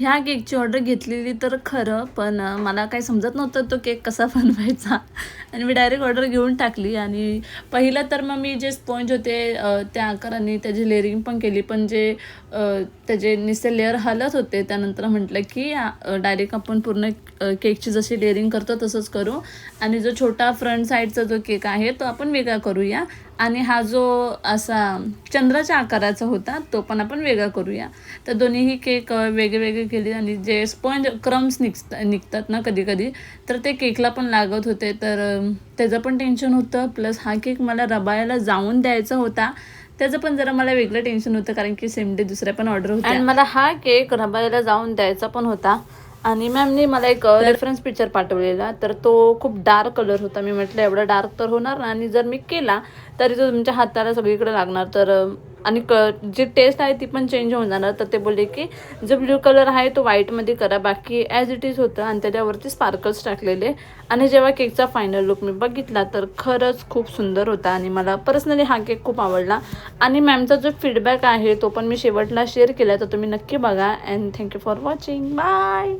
ह्या केकची ऑर्डर घेतलेली तर खरं, पण मला काही समजत नव्हतं तो केक कसा बनवायचा आणि मी डायरेक्ट ऑर्डर घेऊन टाकली. आणि पहिलं तर मग मी जे स्पॉन्ज होते त्या आकाराने त्याची लेअरिंग पण केली, पण जे त्याचे नुसते लेअर हलत होते. त्यानंतर म्हटलं की डायरेक्ट आपण पूर्ण केकची जशी लेअरिंग करतो तसंच करू आणि जो छोटा फ्रंट साईडचा जो केक आहे तो आपण वेगळा करूया आणि हा जो असा चंद्राच्या आकाराचा होता तो पण आपण वेगळा करूया. तर दोन्हीही केक वेगळे केले आणि जे स्पंज क्रम्स निघतात ना कधी कधी, तर ते केकला पण लागत होते. तर त्याचं पण टेन्शन होतं. प्लस हा केक मला रबायला जाऊन द्यायचा होता, त्याचं पण जरा मला वेगळं टेन्शन होतं, कारण की सेम डे दुसऱ्या पण ऑर्डर होत्या आणि मला हा केक रबायला जाऊन द्यायचा पण होता. आणि मॅमने मला एक रेफरन्स पिक्चर पाठवलेला, तर तो खूप डार्क कलर होता. मी म्हटलं एवढा डार्क तर होणार ना, आणि जर मी केला तरी तो तुमच्या हाताला सगळीकडे लागणार, तर आणि जी टेस्ट आहे ती पण चेंज होऊन जाणार. तर ते बोलले की जो ब्ल्यू कलर आहे तो व्हाईटमध्ये करा, बाकी ॲज इट इज होतं. आणि त्याच्यावरती स्पार्कल्स टाकलेले. आणि जेव्हा केकचा फायनल लुक मी बघितला तर खरंच खूप सुंदर होता आणि मला पर्सनली हा केक खूप आवडला. आणि मॅमचा जो फीडबॅक आहे तो पण मी शेवटला शेअर केला, तर तुम्ही नक्की बघा. And thank you for watching. Bye.